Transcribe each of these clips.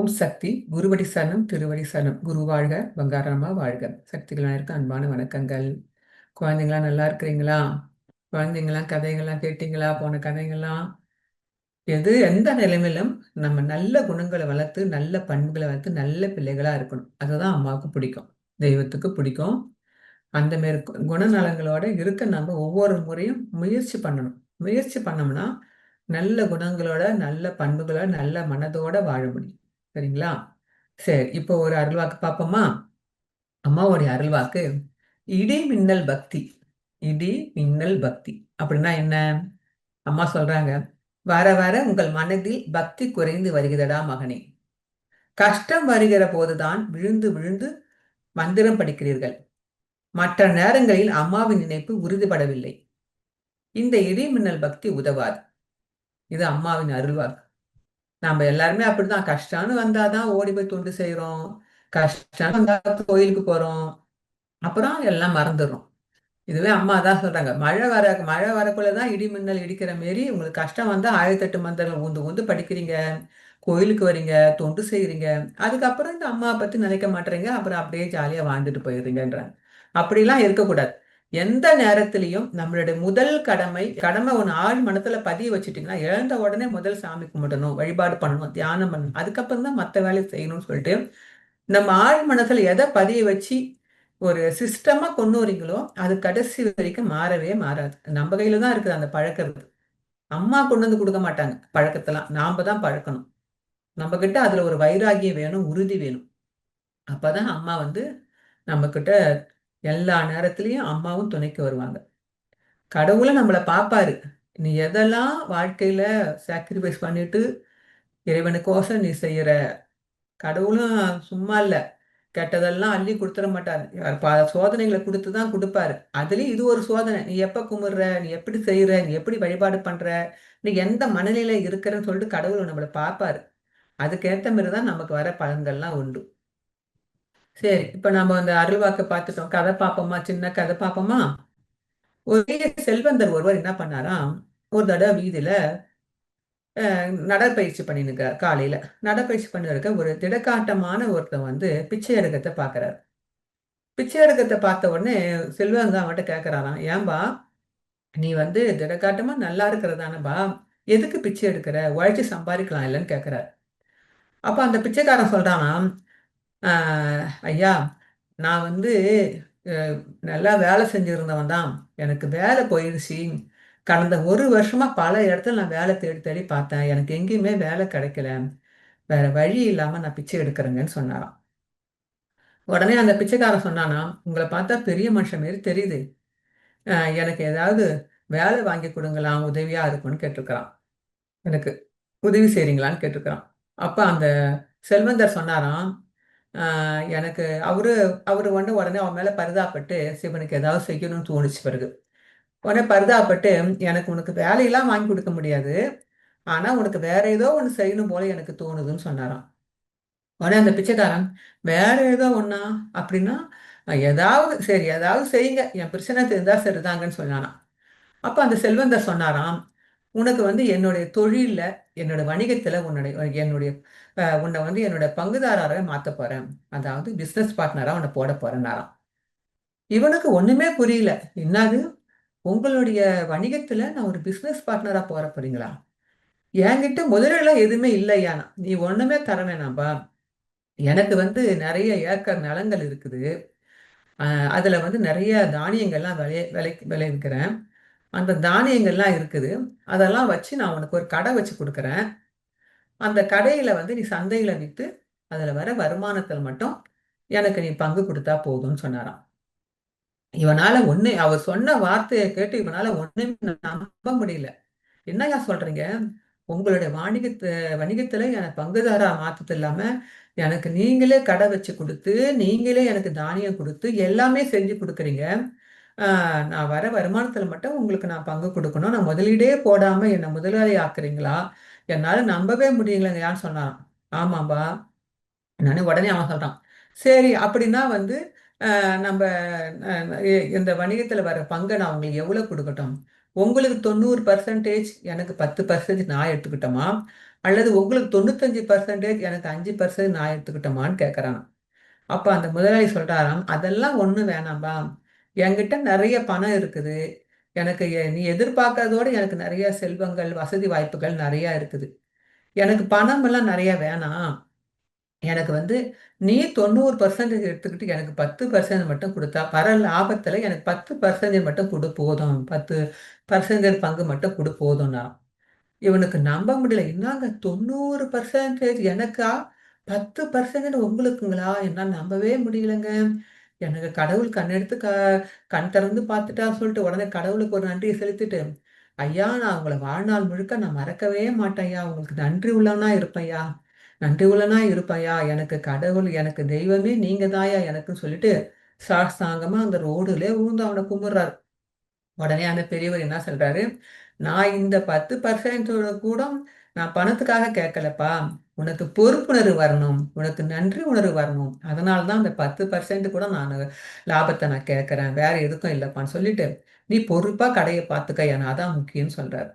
ஓம் சக்தி குருவடி சரணம் திருவடி சரணம். குரு வாழ்க, பங்காரம்மா வாழ்க. சக்திகள் அனைவருக்கும் அன்பான வணக்கங்கள். குழந்தைங்களா நல்லா இருக்கிறீங்களா? குழந்தைங்களாம் கதைகள்லாம் கேட்டீங்களா? போன கதைகள்லாம் எந்த நிலைமையிலும் நம்ம நல்ல குணங்களை வளர்த்து நல்ல பண்புகளை வளர்த்து நல்ல பிள்ளைகளா இருக்கணும். அதுதான் அம்மாவுக்கு பிடிக்கும், தெய்வத்துக்கு பிடிக்கும். அந்த மாரி குணநலங்களோட இருக்க நம்ம ஒவ்வொரு முறையும் முயற்சி பண்ணணும். முயற்சி பண்ணோம்னா நல்ல குணங்களோட நல்ல பண்புகளோட நல்ல மனதோட வாழ முடியும். சரிங்களா? சரி, இப்போ ஒரு அருள்வாக்கு பார்ப்போமா? அம்மாவுடைய அருள்வாக்கு இடி மின்னல் பக்தி. இடி மின்னல் பக்தி அப்படின்னா என்ன? அம்மா சொல்றாங்க, வர வர உங்கள் மனதில் பக்தி குறைந்து வருகிறதா மகனே. கஷ்டம் வருகிற போதுதான் விழுந்து விழுந்து மந்திரம் படிக்கிறீர்கள். மற்ற நேரங்களில் அம்மாவின் நினைப்பு உறுதிப்படவில்லை. இந்த இடி மின்னல் பக்தி உதவாது. இது அம்மாவின் அருள்வாக்கு. நாம எல்லாருமே அப்படிதான், கஷ்டம்னு வந்தாதான் ஓடி போய் தொண்டு செய்யறோம். கஷ்டம் வந்தா கோயிலுக்கு போறோம். அப்புறம் எல்லாம் மறந்துடுறோம். இதுவே அம்மா தான் சொல்றாங்க, மழை வரக்குள்ளதான் இடி மின்னல் இடிக்கிற மாரி உங்களுக்கு கஷ்டம் வந்தா 1008 மந்திரம் ஊந்து ஊந்து படிக்கிறீங்க, கோயிலுக்கு வரீங்க, தொண்டு செய்யறீங்க. அதுக்கப்புறம் இந்த அம்மாவை பத்தி நினைக்க மாட்டேறீங்க. அப்புறம் அப்படியே ஜாலியா வாழ்ந்துட்டு போயிடுறீங்கன்றாங்க. அப்படிலாம் இருக்கக்கூடாது. எந்த நேரத்திலையும் நம்மளுடைய முதல் கடமை ஒன்று ஆழ் மனத்துல பதிய வச்சுட்டீங்கன்னா, இழந்த உடனே முதல் சாமி கும்பிடணும், வழிபாடு பண்ணணும், தியானம் பண்ணணும், அதுக்கப்புறம் தான் மற்ற வேலையை செய்யணும்னு சொல்லிட்டு நம்ம ஆழ் மனசுல எதை பதிய வச்சு ஒரு சிஸ்டமா கொண்டு வரீங்களோ அது கடைசி வரைக்கும் மாறவே மாறாது. நம்ம கையில தான் இருக்குது அந்த பழக்கிறது. அம்மா கொண்டு வந்து கொடுக்க மாட்டாங்க பழக்கத்தெல்லாம், நாம தான் பழக்கணும். நம்ம கிட்ட அதுல ஒரு வைராகியம் வேணும், உறுதி வேணும். அப்பதான் அம்மா வந்து நம்ம கிட்ட எல்லா நேரத்திலையும் அம்மாவும் துணைக்கு வருவாங்க. கடவுளும் நம்மளை பார்ப்பாரு. நீ எதெல்லாம் வாழ்க்கையில சாக்ரிஃபைஸ் பண்ணிட்டு இறைவனுக்கோசம் நீ செய்யற. கடவுளும் சும்மா இல்ல, கெட்டதெல்லாம் அள்ளி கொடுத்துட மாட்டாரு. பல சோதனைகளை கொடுத்துதான் கொடுப்பாரு. அதுலயும் இது ஒரு சோதனை. நீ எப்ப கும்பிடுற, நீ எப்படி செய்யற, நீ எப்படி வழிபாடு பண்ற, நீ எந்த மனநிலை இருக்கிறன்னு சொல்லிட்டு கடவுள் நம்மளை பார்ப்பாரு. அதுக்கேற்ற மாதிரிதான் நமக்கு வர பலன்கள்லாம் உண்டு. சரி, இப்ப நம்ம அந்த அருள்வாக்க பார்த்துட்டோம். கதை பார்ப்போமா? சின்ன கதை பார்ப்போமா? ஒரே செல்வந்தர் ஒருவர் என்ன பண்ணாராம், ஒரு தடவை வீதியில நடைப்பயிற்சி பண்ணிட்டு இருக்கார். காலையில நடைப்பயிற்சி பண்ணிருக்க ஒரு திடக்காட்டமான ஒருத்தன் வந்து பிச்சை எடுக்கத்தை பாக்குறாரு. பிச்சை எடுக்கத்தை பார்த்த உடனே செல்வந்தர் அவன்கிட்ட கேட்கறாராம், ஏன்பா நீ வந்து திடக்காட்டமா நல்லா இருக்கிறதானப்பா, எதுக்கு பிச்சை எடுக்கிற, உழைச்சி சம்பாதிக்கலாம் இல்லைன்னு கேட்கிறாரு. அப்ப அந்த பிச்சைக்காரன் சொல்றானாம், ஐயா நான் வந்து அஹ், நல்லா வேலை செஞ்சிருந்தவன் தான், எனக்கு வேலை போயிடுச்சு. கடந்த ஒரு வருஷமா பல இடத்துல நான் வேலை தேடி தேடி பார்த்தேன், எனக்கு எங்கேயுமே வேலை கிடைக்கல. வேற வழி இல்லாம நான் பிச்சை எடுக்கிறேங்கன்னு சொன்னாராம். உடனே அந்த பிச்சைக்காரன் சொன்னானா, உங்களை பார்த்தா பெரிய மனுஷன் மாரி தெரியுது, எனக்கு ஏதாவது வேலை வாங்கி கொடுங்களாம், உதவியா இருக்கும்னு கேட்டிருக்கிறான். எனக்கு உதவி செய்றீங்களான்னு கேட்டிருக்கிறான். அப்ப அந்த செல்வந்தர் சொன்னாராம், எனக்கு அவரு அவரு வந்து உடனே அவன் மேல பரிதாபப்பட்டு சிவனுக்கு ஏதாவது செய்யணும்னு தோணுச்சு பிறகு. உடனே பரிதாபப்பட்டு, எனக்கு உனக்கு வேலையெல்லாம் வாங்கி கொடுக்க முடியாது, ஆனா உனக்கு வேற ஏதோ ஒண்ணு செய்யணும் போல எனக்கு தோணுதுன்னு சொன்னாராம். உடனே அந்த பிச்சைக்காரன், வேற ஏதோ ஒண்ணா அப்படின்னா, ஏதாவது சரி ஏதாவது செய்யுங்க, என் பிரச்சனை தெரிந்தா சரிதாங்கன்னு சொன்னானாம். அப்ப அந்த செல்வந்தர் சொன்னாராம், உனக்கு வந்து என்னுடைய தொழில்ல, என்னோட வணிகத்துல என்னுடைய உன்னை வந்து என்னோட பங்குதாரராக மாத்த போறேன். அதாவது பிசினஸ் பார்ட்னரா உன்னை போட போறேன்னாராம். இவனுக்கு ஒண்ணுமே புரியல. என்னது, உங்களுடைய வணிகத்துல நான் ஒரு பிசினஸ் பார்ட்னரா போறீங்களா? என்கிட்ட முதலீடுலாம் எதுவுமே இல்லையானா, நீ ஒண்ணுமே தர வேணாம்பா. எனக்கு வந்து நிறைய ஏக்கர் நிலங்கள் இருக்குது. அதுல வந்து நிறைய தானியங்கள்லாம் விளைவிக்கிறேன். அந்த தானியங்கள்லாம் இருக்குது. அதெல்லாம் வச்சு நான் உனக்கு ஒரு கடை வச்சு கொடுக்குறேன். அந்த கடையில வந்து நீ சந்தையில வித்து அதுல வர வருமானத்துல மட்டும் எனக்கு நீ பங்கு கொடுத்தா போதும்னு சொன்னாராம். இவனால ஒண்ணு, அவர் சொன்ன வார்த்தையை கேட்டு இவனால ஒண்ணுமே நம்ப முடியல. என்னய்யா சொல்றீங்க? உங்களுடைய வணிகத்துல எனக்கு பங்குதாரா மாத்தது இல்லாம, எனக்கு நீங்களே கடை வச்சு கொடுத்து, நீங்களே எனக்கு தானியம் கொடுத்து எல்லாமே செஞ்சு கொடுக்குறீங்க. நான் வர வருமானத்துல மட்டும் உங்களுக்கு நான் பங்கு கொடுக்கணும். நான் முதலீடே போடாம என்ன முதலாளி ஆக்குறீங்களா? என்னால நம்பவே முடியலங்கய்யான்னு சொன்னான். ஆமாம்பா. நானே உடனே அவன் சொல்றான், சரி அப்படின்னா வந்து நம்ம இந்த வணிகத்துல வர பங்கை நான் உங்களுக்கு எவ்வளவு கொடுக்கட்டும்? உங்களுக்கு 90% எனக்கு 10% நான் எடுத்துக்கிட்டோமா? அல்லது உங்களுக்கு 95% எனக்கு 5% நான் எடுத்துக்கிட்டோமான்னு கேட்கறான். அப்ப அந்த முதலாளி சொல்றாராம், அதெல்லாம் ஒண்ணும் வேணாம்பா. என்கிட்ட நிறைய பணம் இருக்குது. எனக்கு நீ எதிர்பார்க்கறதோட எனக்கு நிறைய செல்வங்கள், வசதி வாய்ப்புகள் நிறைய இருக்குது. எனக்கு பணம் எல்லாம் நிறைய வேணாம். எனக்கு வந்து நீ 90% எடுத்துக்கிட்டு எனக்கு 10% மட்டும் கொடுத்தா, வர லாபத்துல எனக்கு 10% மட்டும் கொடு போதும். 10% பங்கு மட்டும் கொடு போதும்னா. இவனுக்கு நம்ப முடியல. என்னங்க 90% எனக்கா? 10% உங்களுக்குங்களா? என்னால நம்பவே முடியலங்க. எனக்கு கடவுள் கண்ணெடுத்து கண் திறந்து பார்த்துட்டார் சொல்லிட்டு உடனே கடவுளுக்கு ஒரு நன்றியை செலுத்திட்டு, ஐயா நான் உங்களை வாழ்நாள் முழுக்க நான் மறக்கவே மாட்டேன்யா. உங்களுக்கு நன்றி உள்ளவனா இருப்பேன்யா. நன்றி உள்ளவனா இருப்பேன்யா. எனக்கு கடவுள், எனக்கு தெய்வமே நீங்க தான்யா எனக்குன்னு சொல்லிட்டு சாஷ்டாங்கமா அந்த ரோடுல விழுந்து அவனை கும்பிடுறாரு. உடனே அந்த பெரியவர் என்ன சொல்றாரு, நான் இந்த 10% கூட நான் பணத்துக்காக கேட்கலப்பா. உனக்கு பொறுப்புணர்வு வரணும். உனக்கு நன்றி உணர்வு வரணும். அதனால தான் அந்த 10% கூட நான் லாபத்தை நான் கேட்கறேன். வேற எதுக்கும் இல்லப்பான்னு சொல்லிட்டு, நீ பொறுப்பா கடையை பார்த்துக்க. ஏன்னா அதான் முக்கியம்னு சொல்றாரு.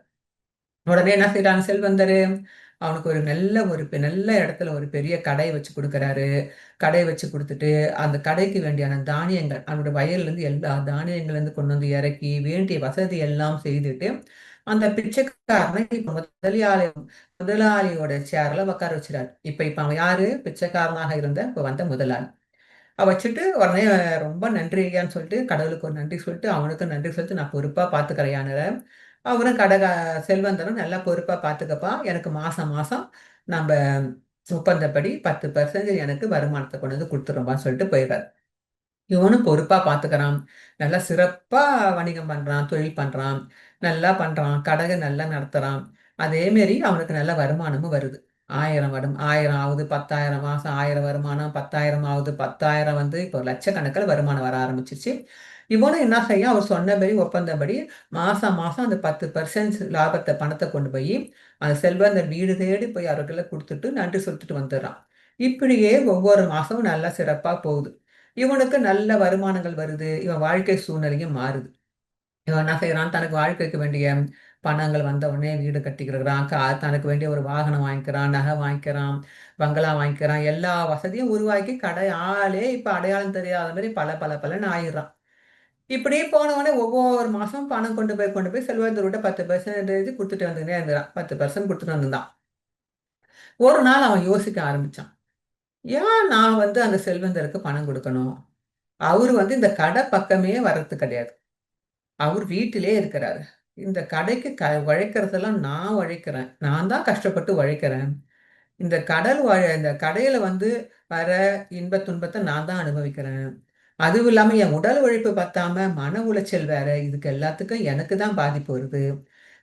உடனே என்ன செய்றாங்க செல்வந்தரு, அவனுக்கு ஒரு நல்ல இடத்துல ஒரு பெரிய கடை வச்சு குடுக்குறாரு. கடை வச்சு குடுத்துட்டு, அந்த கடைக்கு வேண்டியான தானியங்கள், அவனுடைய வயல்லேருந்து எல்லா தானியங்கள்லேருந்து கொண்டு வந்து இறக்கி, வேண்டிய வசதி எல்லாம் செய்துட்டு, அந்த பிச்சைக்காரனை இப்ப முதலாளியோட சேர்ல உட்கார வச்சுறாரு. இப்ப அவன் யாரு? பிச்சைக்காரனாக இருந்த இப்ப வந்த முதலாளி. வச்சுட்டு உடனே ரொம்ப நன்றி ஐயான்னு சொல்லிட்டு கடவுளுக்கு ஒரு நன்றி சொல்லிட்டு அவனுக்கும் நன்றி சொல்லிட்டு நான் பொறுப்பா பாத்துக்கறையானுற. அவரும் செல்வந்தரும் நல்லா பொறுப்பா பாத்துக்கப்பா. எனக்கு மாசம் மாசம் நம்ம ஒப்பந்தப்படி 10% எனக்கு வருமானத்தை கொண்டு வந்து கொடுத்துருப்பான்னு சொல்லிட்டு போயிடுறாரு. இவனும் பொறுப்பா பாத்துக்கிறான். நல்லா சிறப்பா வணிகம் பண்றான், தொழில் பண்றான், நல்லா பண்றான், கடக நல்லா நடத்துறான். அதே மாரி அவனுக்கு நல்ல வருமானமும் வருது. 1000 1000 ஆகுது, 10,000 மாசம் 1000 வருமானம், 10,000 ஆகுது, 10,000 வந்து இப்போ லட்சக்கணக்கில் வருமானம் வர ஆரம்பிச்சிருச்சு. இவனும் என்ன செய்யும், அவர் சொன்னபடி ஒப்பந்தப்படி மாசம் மாசம் அந்த 10% லாபத்தை பணத்தை கொண்டு போய் அந்த செல்வந்தர் வீடு தேடி போய் அவர்களை கொடுத்துட்டு நன்றி சொல்லிட்டு வந்துடுறான். இப்படியே ஒவ்வொரு மாசமும் நல்லா சிறப்பா போகுது. இவனுக்கு நல்ல வருமானங்கள் வருது. இவன் வாழ்க்கை சூழ்நிலையும் மாறுது. இவன் என்ன செய்றான், தனக்கு வாழ்க்கைக்கு வேண்டிய பணங்கள் வந்த உடனே வீடு கட்டிக்கிறான். தனக்கு வேண்டிய ஒரு வாகனம் வாங்கிக்கிறான், நகை வாங்கிக்கிறான், பங்களா வாங்கிக்கிறான். எல்லா வசதியும் உருவாக்கி ஆளே இப்ப அடையாளம் தெரியாத மாரி பல பல பலன்னு ஆயிடுறான். இப்படியே போன உடனே ஒவ்வொரு மாசம் பணம் கொண்டு போய் செல்வந்தர்கிட்ட 10% குடுத்துட்டு வந்துன்னே இருந்தான். 10% குடுத்துட்டு வந்திருந்தான். ஒரு நாள் அவன் யோசிக்க ஆரம்பிச்சான். ஏன் நான் வந்து அந்த செல்வந்தருக்கு பணம் குடுக்கணும்? அவரு வந்து இந்த கடை பக்கமே வர்றது கிடையாது. அவர் வீட்டிலே இருக்கிறாரு. இந்த கடைக்கு உழைக்கிறதெல்லாம் நான் உழைக்கிறேன். நான் தான் கஷ்டப்பட்டு உழைக்கிறேன். இந்த கடையில வந்து வர இன்பத் துன்பத்த நான் தான் அனுபவிக்கிறேன். அதுவும் இல்லாம என் உடல் உழைப்பு பத்தாம மன உளைச்சல் வேற. இதுக்கு எல்லாத்துக்கும் எனக்கு தான் பாதிப்பு வருது.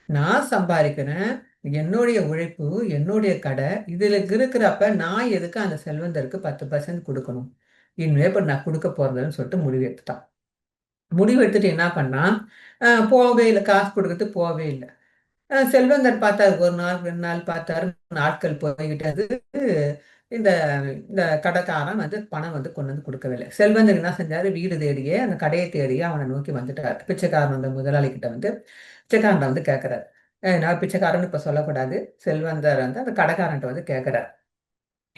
நான் சம்பாதிக்கிறேன். என்னுடைய உழைப்பு, என்னுடைய கடை. இதுல இருக்கிறப்ப நான் எதுக்கு அந்த செல்வந்தருக்கு 10% குடுக்கணும்? இனிமே இப்ப நான் குடுக்க போறதில்லன்னு சொல்லிட்டு முடிவு எடுத்துட்டான். முடிவு எடுத்துட்டு என்ன பண்ணான், போவே இல்ல. காசு குடுக்கறதுக்கு போவே இல்ல. செல்வந்தர் பார்த்தாரு. 1 நாள், 2 நாள் பார்த்தாரு. நாட்கள் போய்விட்டது. இந்த இந்த கடைக்காரன் வந்து பணம் வந்து கொண்டு வந்து குடுக்கவே இல்ல. செல்வந்தர் என்ன செஞ்சாரு, வீடு தேடியே, அந்த கடைய தேடியே அவன நோக்கி வந்துட்டாரு. பிச்சைக்காரன் அந்த முதலாளி கிட்ட வந்து பிச்சைக்காரன்ட்ட வந்து கேட்கிறாரு. நான் பிச்சைக்காரன்னு இப்ப சொல்லக்கூடாது. செல்வந்தர் வந்து அந்த கடைக்காரன்ட்ட வந்து கேட்கிறாரு.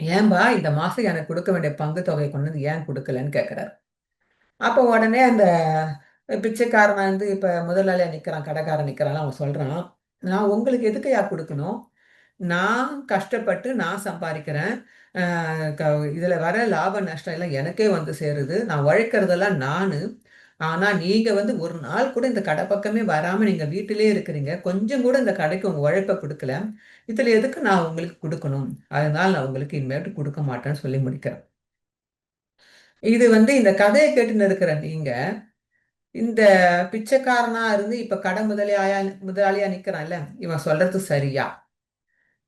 "ஏன்பா இந்த மாசம் எனக்கு குடுக்க வேண்டிய பங்கு தொகைய கொண்டு வந்து ஏன் குடுக்கலன்னு?" கேட்கிறாரு. அப்போ உடனே அந்த பிச்சைக்காரன் வந்து இப்ப முதலாளியா நிக்கிறான், கடைக்காரன் நிக்கிறான்ல, அவன் சொல்றான், "நான் உங்களுக்கு எதுக்குய்யா குடுக்கணும்? நான் கஷ்டப்பட்டு நான் சம்பாரிக்கிறேன். அ க இதுல வர லாப நஷ்டம் எல்லாம் எனக்கே வந்து சேருது. நான் உழைக்கிறதெல்லாம் நானு. ஆனா நீங்க வந்து ஒரு நாள் கூட இந்த கடை பக்கமே வராம நீங்க வீட்டிலேயே இருக்கிறீங்க. கொஞ்சம் கூட இந்த கடைக்கு உங்க உழைப்ப குடுக்கல. இதுல எதுக்கு நான் உங்களுக்கு குடுக்கணும்? அதனால நான் உங்களுக்கு இனிமேட்டு குடுக்க மாட்டேன்னு" சொல்லி முடிக்கிறான். இது வந்து இந்த கதைய கேட்டுன்னு இருக்கிற நீங்க இந்த பிச்சைக்காரனா இருந்து இப்ப கடை முதலாளியா நிக்கிறான்ல, இவன் சொல்றது சரியா?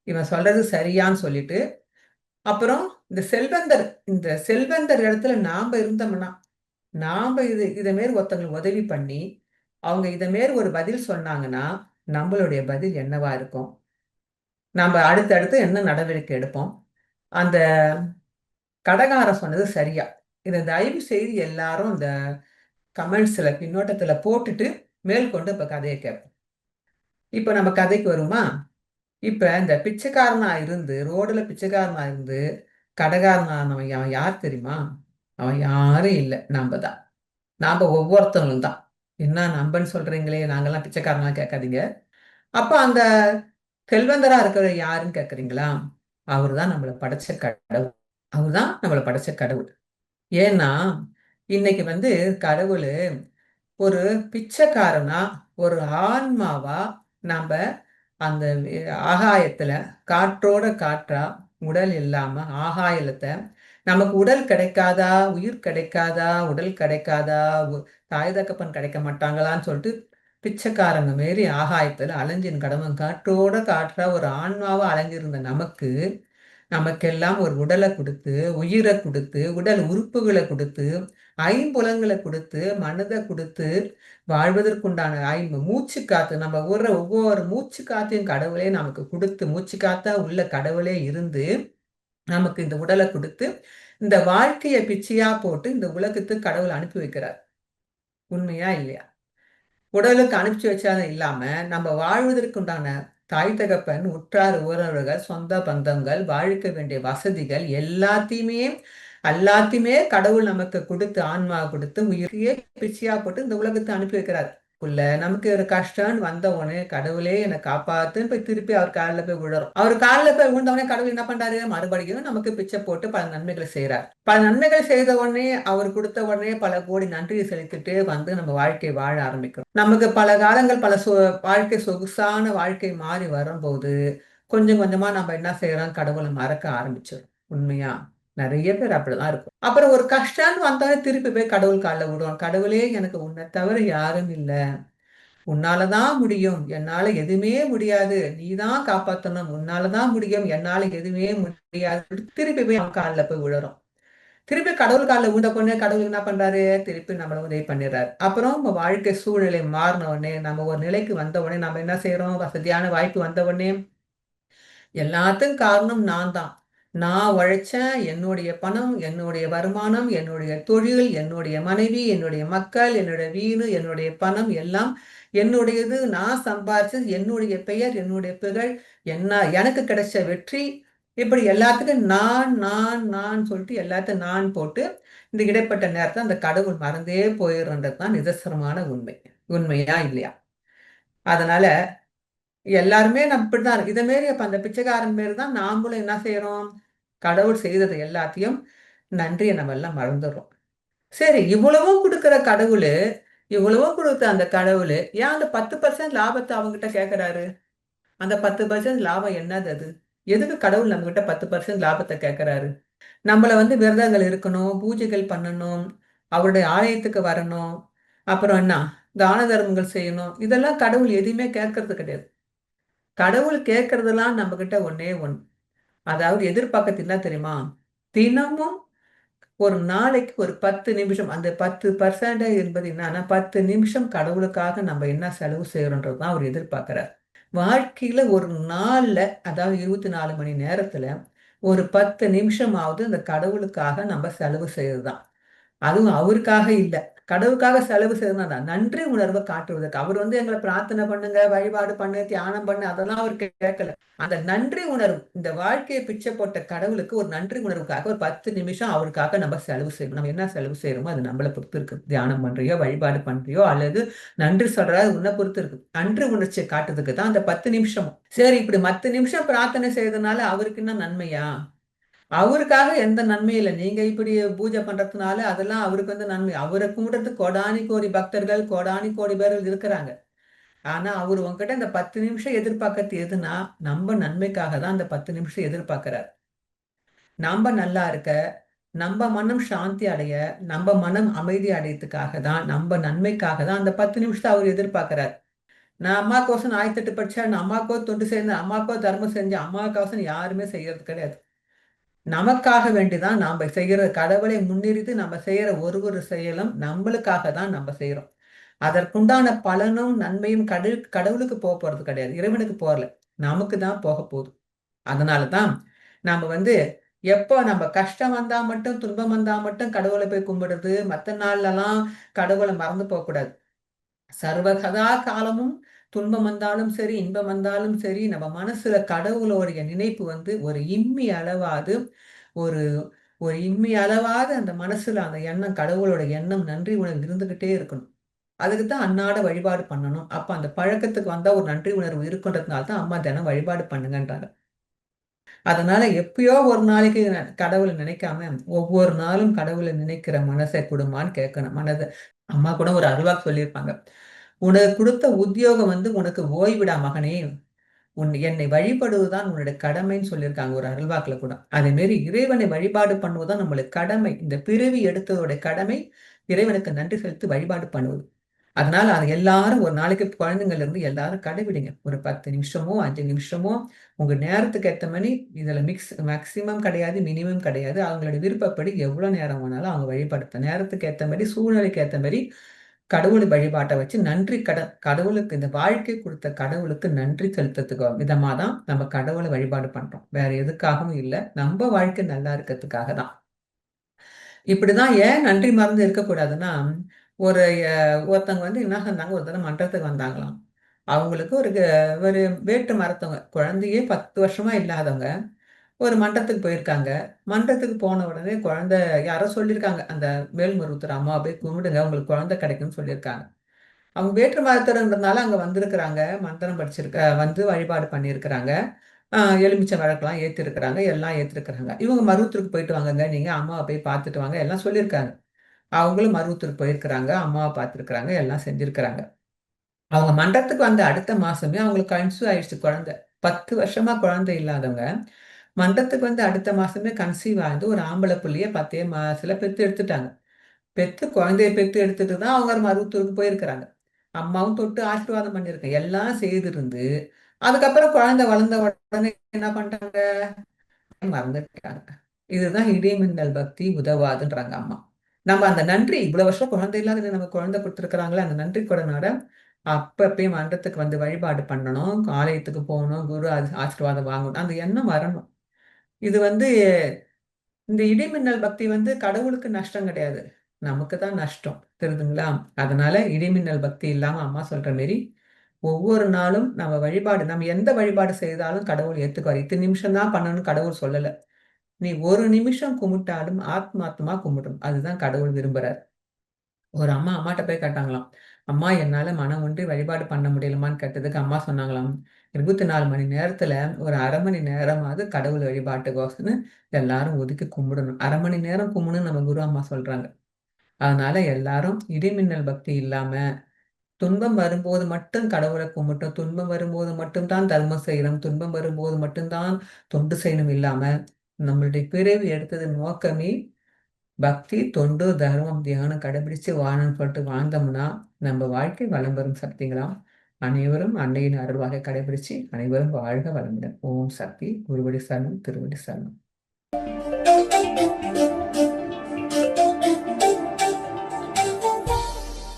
இவன் சொல்றது சரியான்னு சொல்லிட்டு, அப்புறம் இந்த செல்வந்தர் இடத்துல நாம இருந்தோம்னா, நாம இத மாரி ஒருத்தங்களுக்கு உதவி பண்ணி, அவங்க இத மாரி ஒரு பதில் சொன்னாங்கன்னா, நம்மளுடைய பதில் என்னவா இருக்கும்? நாம அடுத்து என்ன நடவடிக்கை எடுப்போம்? அந்த கடைக்காரன் சொன்னது சரியா? இத தயவு செய்து எல்லாரும் இந்த கமெண்ட்ஸ்ல பின்னோட்டத்துல போட்டுட்டு, மேற்கொண்டு இப்ப கதைய கேட்போம். இப்ப நம்ம கதைக்கு வருவோமா? இப்ப இந்த பிச்சைக்காரனா இருந்து ரோடுல பிச்சைக்காரனா இருந்து கடைக்காரனானவன் அவன் யார் தெரியுமா? அவன் யாரும் இல்லை, நாம தான். நாம ஒவ்வொருத்தவங்களும் தான். என்ன நம்பன்னு சொல்றீங்களே, நாங்கெல்லாம் பிச்சைக்காரன்லாம் கேட்காதீங்க. அப்ப அந்த செல்வந்தரா இருக்கிற யாருன்னு கேக்குறீங்களா? அவர்தான் நம்மளை படைச்ச கடவுள். அவர்தான் நம்மளை படைச்ச கடவுள். ஏன்னா இன்னைக்கு கடவுள் ஒரு பிச்சைக்காரனா, ஒரு ஆன்மாவா நாம அந்த ஆகாயத்துல காற்றோட காற்றா, உடல் இல்லாம ஆகாயத்தை, நமக்கு உடல் கிடைக்காதா, உயிர் கிடைக்காதா, உடல் கிடைக்காதா, தாய் தகப்பன் கிடைக்க மாட்டாங்களான்னு சொல்லிட்டு பிச்சைக்காரங்க மாரி ஆகாயத்துல அலைஞ்சின் கடமன் காற்றோட காற்றா ஒரு ஆன்மாவா அலைஞ்சிருந்த நமக்கு, நமக்கெல்லாம் ஒரு உடலை கொடுத்து, உயிரை கொடுத்து, உடல் உறுப்புகளை கொடுத்து, ஐம்புலங்களை கொடுத்து, மனதை கொடுத்து, வாழ்வதற்குண்டான மூச்சு காத்து, நம்ம விடுற ஒவ்வொரு மூச்சு காத்தையும் கடவுளே நமக்கு கொடுத்து, மூச்சு காத்தா உள்ள கடவுளே இருந்து நமக்கு இந்த உடலை கொடுத்து, இந்த வாழ்க்கையை பிச்சையா போட்டு இந்த உலகத்துக்கு கடவுள் அனுப்பி வைக்கிறார். உண்மையா இல்லையா? உடலுக்கு அனுப்பிச்சு வச்சாலும் இல்லாம நம்ம வாழ்வதற்குண்டான தாய் தகப்பன், உற்றார் உறவினர்கள், சொந்த பந்தங்கள், வாழ்க்க வேண்டிய வசதிகள் எல்லாத்தையுமே கடவுள் நமக்கு கொடுத்து, ஆன்மா கொடுத்து, உயிரையே பிச்சையா போட்டு இந்த உலகத்தை அனுப்பி வைக்கிறார். நமக்கு ஒரு கஷ்டம்னு வந்த உடனே கடவுளே என்னை காப்பாத்துன்னு போய் திருப்பி அவர் காலில் போய் விழுறோம். அவர் காலில் போய் விழுந்தவொடனே கடவுள் என்ன பண்றாரு? மறுபடியும் நமக்கு பிச்சை போட்டு பல நன்மைகளை செய்யறார். பல நன்மைகள் செய்த உடனே, அவர் கொடுத்த உடனே பல கோடி நன்றியை செலுத்திட்டு நம்ம வாழ்க்கையை வாழ ஆரம்பிக்கிறோம். நமக்கு பல காலங்கள் வாழ்க்கை சொகுசான வாழ்க்கை மாறி வரும்போது கொஞ்சம் கொஞ்சமா நம்ம என்ன செய்யறோம்? கடவுளை மறக்க ஆரம்பிச்சிடும். உண்மையா நிறைய பேர் அப்படிதான் இருக்கும். அப்புறம் ஒரு கஷ்டம்னு வந்தாலே திருப்பி போய் கடவுள் காலில் விடுவோம். கடவுளே, எனக்கு உன்னை தவிர யாரும் இல்லை, உன்னாலதான் முடியும், என்னால எதுவுமே முடியாது, நீதான் காப்பாத்தணும், உன்னாலதான் முடியும், என்னால எதுவுமே முடியாது, திருப்பி போய் அவன் காலில் போய் விழுறோம். திருப்பி கடவுள் காலில் விழுந்த பொண்ணு கடவுள் என்ன பண்றாரு? திருப்பி நம்மள உதவி பண்ணிடுறாரு. அப்புறம் நம்ம வாழ்க்கை சூழ்நிலை மாறின உடனே, நம்ம ஒரு நிலைக்கு வந்த உடனே நம்ம என்ன செய்யறோம்? வசதியான வாய்ப்பு வந்த உடனே எல்லாத்துக்கும் காரணம் நான் தான். நான் உழைச்சேன், என்னுடைய பணம், என்னுடைய வருமானம், என்னுடைய தொழில், என்னுடைய மனைவி, என்னுடைய மக்கள், என்னுடைய வீடு, என்னுடைய பணம் எல்லாம் என்னுடையது. நான் சம்பாதிச்சது, என்னுடைய பெயர், என்னுடைய புகழ், எனக்கு கிடைச்ச வெற்றி. இப்படி எல்லாத்துக்கும் நான் நான் நான் சொல்லிட்டு எல்லாத்தையும் நான் போட்டு இந்த இடைப்பட்ட நேரத்தை அந்த கடவுள் மறந்தே போயிடுறது தான் நிதர்சனமான உண்மை. உண்மையா இல்லையா? அதனால எல்லாருமே நம்ம இப்படிதான் இருக்கு. இதை மாரி அப்ப அந்த பிச்சைக்காரன் மாரி தான் நாமளும் என்ன செய்யறோம்? கடவுள் செய்தது எல்லாத்தையும் நன்றியை நம்ம எல்லாம் மறந்துடுறோம். சரி, இவ்வளவும் கொடுக்கிற கடவுள், இவ்வளவும் கொடுத்த அந்த கடவுள் ஏன் அந்த 10% லாபத்தை அவங்ககிட்ட கேட்கிறாரு? அந்த 10% லாபம் என்னது அது? எதுக்கு கடவுள் நம்ம கிட்ட 10% லாபத்தை கேட்கிறாரு? நம்மள விரதங்கள் இருக்கணும், பூஜைகள் பண்ணணும், அவருடைய ஆலயத்துக்கு வரணும், அப்புறம் என்ன தான தர்மங்கள் செய்யணும். இதெல்லாம் கடவுள் எதுவுமே கேட்கறது கிடையாது. கடவுள் கேட்கறதெல்லாம் நம்ம கிட்ட ஒன்னே ஒண்ணு. அதாவது எதிர்பார்க்கறது என்ன தெரியுமா? தினமும் ஒரு நாளைக்கு ஒரு 10 நிமிஷம், அந்த 10% என்பது என்னன்னா 10 நிமிஷம் கடவுளுக்காக நம்ம என்ன செலவு செய்யறோன்றதுதான் அவர் எதிர்பார்க்கிறார். வாழ்க்கையில ஒரு நாள்ல, அதாவது 24 மணி நேரத்துல ஒரு 10 நிமிஷமாவது அந்த கடவுளுக்காக நம்ம செலவு செய்யறதுதான். அதுவும் அவருக்காக இல்ல. கடவுளுக்காக செலவு செய்யறதுனா நன்றி உணர்வை காட்டுவதற்கு. அவர் எங்களை பிரார்த்தனை பண்ணுங்க, வழிபாடு பண்ணு, தியானம் பண்ணு, அதெல்லாம் அவர் கேட்கல. அந்த நன்றி உணர்வு, இந்த வாழ்க்கையை பிச்சை போட்ட கடவுளுக்கு ஒரு நன்றி உணர்வுக்காக ஒரு 10 நிமிஷம் அவருக்காக நம்ம செலவு செய்யணும். நம்ம என்ன செலவு செய்யறோமோ அது நம்மளை பொறுத்து இருக்கு. தியானம் பண்றியோ, வழிபாடு பண்றியோ, அல்லது நன்றி சொல்ற உன்னை பொறுத்து இருக்கு. நன்றி உணர்ச்சியை காட்டுறதுக்கு தான் அந்த 10 நிமிஷம். சரி, இப்படி 10 நிமிஷம் பிரார்த்தனை செய்யறதுனால அவருக்கு என்ன நன்மையா? அவருக்காக எந்த நன்மையும் இல்லை. நீங்க இப்படி பூஜை பண்றதுனால அதெல்லாம் அவருக்கு நன்மை. அவரை கும்பிடுறது கோடானி கோடி பக்தர்கள், கோடானி கோடி பேர்கள் இருக்கிறாங்க. ஆனா அவர் உங்ககிட்ட இந்த 10 நிமிஷம் எதிர்பார்க்கறது எதுனா, நம்ம நன்மைக்காக தான் அந்த 10 நிமிஷம் எதிர்பார்க்கிறார். நம்ம நல்லா இருக்க, நம்ம மனம் சாந்தி அடைய, நம்ம மனம் அமைதி அடையத்துக்காக தான், நம்ம நன்மைக்காக தான் அந்த 10 நிமிஷத்தை அவர் எதிர்பார்க்கிறார். நான் அம்மாக்கோசம் ஆயத்தட்டு படிச்சேன், நான் அம்மாக்கோ தொண்டு சேர்ந்தேன், அம்மாக்கோ தர்மம் செஞ்சேன், அம்மாக்கோசம் யாருமே செய்யறது கிடையாது. நமக்காக வேண்டிதான் நாம செய்யற, கடவுளை முன்னிறுத்தி நம்ம செய்யற ஒரு செயலும் நம்மளுக்காக தான் நம்ம செய்யறோம். அதற்குண்டான பலனும் நன்மையும் கடவுளுக்கு போறது கிடையாது, இறைவனுக்கு போகல, நமக்கு தான் போக போகுது. அதனாலதான் நாம எப்போ நம்ம கஷ்டம் வந்தா மட்டும், துன்பம் வந்தா மட்டும் கடவுளை போய் கும்பிடுறது, மற்ற நாள்ல எல்லாம் கடவுளை மறந்து போக கூடாது. சர்வகதா காலமும் துன்பம் வந்தாலும் சரி, இன்பம் வந்தாலும் சரி, நம்ம மனசுல கடவுளுடைய நினைப்பு வந்து ஒரு இம்மி அளவாது ஒரு ஒரு இம்மி அளவாவது அந்த மனசுல அந்த எண்ணம், கடவுளோட எண்ணம், நன்றி உணர்வு இருந்துகிட்டே இருக்கணும். அதுக்கு தான் அன்னாட வழிபாடு பண்ணணும். அப்ப அந்த பழக்கத்துக்கு வந்தா ஒரு நன்றி உணர்வு இருக்குன்றதுனால தான் அம்மா தினம் வழிபாடு பண்ணுங்கன்றாங்க. அதனால எப்பயோ ஒரு நாளைக்கு கடவுள நினைக்காம, ஒவ்வொரு நாளும் கடவுள நினைக்கிற மனச குடும்மான்னு கேட்கணும். அம்மா கூட ஒரு அருள்வாக்கு சொல்லியிருப்பாங்க. "உனக்கு குடுத்த உத்தியோகம் வந்து உனக்கு ஓய்விடா மகனே! என்னை வழிபடுவதுதான் உன்னுடைய கடமைன்னு சொல்லியிருக்காங்க ஒரு அருள்வாக்குல கூட. அதே மாரி இறைவனை வழிபாடு பண்ணுவதுதான் நம்மளுடைய கடமை. இந்த பிறவி எடுத்ததோட கடமை இறைவனுக்கு நன்றி செலுத்தி வழிபாடு பண்ணுவது. அதனால அது எல்லாரும் ஒரு நாளைக்கு குழந்தைங்கள்ல இருந்து எல்லாரும் கடைபிடிங்க. ஒரு 10 நிமிஷமோ, 5 நிமிஷமோ உங்க நேரத்துக்கு ஏத்த மாரி இதுல மேக்ஸிமம் கிடையாது, மினிமம் கிடையாது. அவங்களோட விருப்பப்படி எவ்வளோ நேரம் வேணாலும் அவங்க வழிபடுத்த நேரத்துக்கு ஏத்த மாரி, சூழ்நிலைக்கு ஏத்த மாரி கடவுள் வழிபாட்ட வச்சு நன்றி கடவுளுக்கு இந்த வாழ்க்கை குடுத்த கடவுளுக்கு நன்றி செலுத்துறதுக்கு விதமா தான் நம்ம கடவுள வழிபாடு பண்றோம். வேற எதுக்காகவும் இல்ல. நம்ப வாழ்க்கை நல்லா இருக்கிறதுக்காக தான். இப்படிதான் ஏன் நன்றி மறந்து இருக்கக்கூடாதுன்னா, ஒரு அ ஒருத்தவங்க வந்து என்ன சொன்னாங்க, ஒரு தடவ மன்றத்துக்கு வந்தாங்களாம். அவங்களுக்கு ஒரு வேற்று மதத்தவங்க. குழந்தையே 10 வருஷமா இல்லாதவங்க. ஒரு மன்றத்துக்கு போயிருக்காங்க. மன்றத்துக்கு போன உடனே குழந்தை யாரோ சொல்லியிருக்காங்க. அந்த மேல்மருவத்தூர் அம்மாவ போய் கும்பிடுங்க. உங்களுக்கு குழந்தை கிடைக்கும்னு சொல்லியிருக்காங்க. அவங்க வேற்று மதத்தினர்ன்றனால அங்க வந்திருக்கிறாங்க. மந்திரம் வந்து வழிபாடு பண்ணியிருக்கிறாங்க. அ எலுமிச்சை விளக்கெல்லாம் ஏத்திருக்கிறாங்க. எல்லாம் ஏத்திருக்கிறாங்க. இவங்க மருவத்தூருக்கு போயிட்டு வாங்கங்க. நீங்க அம்மாவ போய் பார்த்துட்டு வாங்க. எல்லாம் சொல்லியிருக்காங்க. அவங்களும் மருவத்தூர் போயிருக்கிறாங்க. அம்மாவ பார்த்துருக்கிறாங்க. எல்லாம் செஞ்சிருக்கிறாங்க. அவங்க மன்றத்துக்கு வந்த அடுத்த மாசமே அவங்களுக்கு கன்சீவ் ஆயிடுச்சு குழந்தை. 10 வருஷமா குழந்தை இல்லாதவங்க, மன்றத்துக்கு வந்து அடுத்த மாசமே கன்சீவ் ஆகுது. ஒரு ஆம்பள புள்ளைய 10 மாசத்துல பெத்து எடுத்துட்டாங்க. குழந்தைய பெத்து எடுத்துட்டு தான் அவங்க மருவத்தூருக்கு போயிருக்கிறாங்க. அம்மாவும் தொட்டு ஆசீர்வாதம் பண்ணியிருக்கேன். எல்லாம் செய்திருந்து, அதுக்கப்புறம் குழந்தை வளர்ந்த உடனே என்ன பண்ட்டாங்க? மறந்துட்டாங்க. இதுதான் இடைமின்னல் பக்தி உதவாதுன்றாங்க அம்மா. நம்ம அந்த நன்றி இவ்வளவு வருஷம் குழந்தை இல்லாத நமக்கு குழந்தை குடுத்துருக்காங்களே, அந்த நன்றி கடனோட அப்பப்பயே மன்றத்துக்கு வந்து வழிபாடு பண்ணணும். ஆலயத்துக்கு போகணும். குரு ஆசீர்வாதம் வாங்கணும். அந்த எண்ணம் வரணும். இது வந்து இந்த இடிமின்னல் பக்தி வந்து கடவுளுக்கு நஷ்டம் கிடையாது. நமக்கு தான் நஷ்டம். தெரியுதுங்களா? அதனால இடிமின்னல் பக்தி இல்லாம அம்மா சொல்ற மாரி, ஒவ்வொரு நாளும் நம்ம எந்த வழிபாடு செய்தாலும் கடவுள் ஏத்துக்குவார். இத்தன நிமிஷம் தான் பண்ணணும்னு கடவுள் சொல்லல. நீ ஒரு நிமிஷம் கும்பிட்டாலும் ஆத்மார்த்தமா கும்பிடணும். அதுதான் கடவுள் விரும்புறார். ஒரு அம்மாட்ட போய் கேட்டாங்களாம். அம்மா என்னால மனம் ஒன்றி வழிபாடு பண்ண முடியலம்மான்னு கேட்டதுக்கு அம்மா சொன்னாங்களாம். 24 மணி நேரத்துல ஒரு 1/2 மணி நேரமாவது கடவுள் வழிபாட்டுக்கோசன்னு எல்லாரும் ஒதுக்கி கும்பிடணும். 1/2 மணி நேரம் கும்பிடணும்னு நம்ம குரு அம்மா சொல்றாங்க. அதனால எல்லாரும் இடிமின்னல் பக்தி இல்லாம, துன்பம் வரும்போது மட்டும் கடவுள கும்பிட்டோம். துன்பம் வரும்போது மட்டும் தான் தர்மம் செய்யணும். துன்பம் வரும்போது மட்டும் தான் தொண்டு செய்யணும் இல்லாம, நம்மளுடைய பிறவி எடுத்ததன் நோக்கமே பக்தி, தொண்டு, தர்மம், தியானம் கடைபிடிச்சு வாழணும்னு சொல்லிட்டு வாழ்ந்தோம்னா, நம்ம வாழ்க்கை வளம் பெறும் சக்திங்களாம். அனைவரும் அன்னையின் அருள்வாக்கை கடைபிடிச்சு அனைவரும் வாழ்க வளமுடன். ஓம் சக்தி. குருவடி சரணம். திருவடி சரணம்.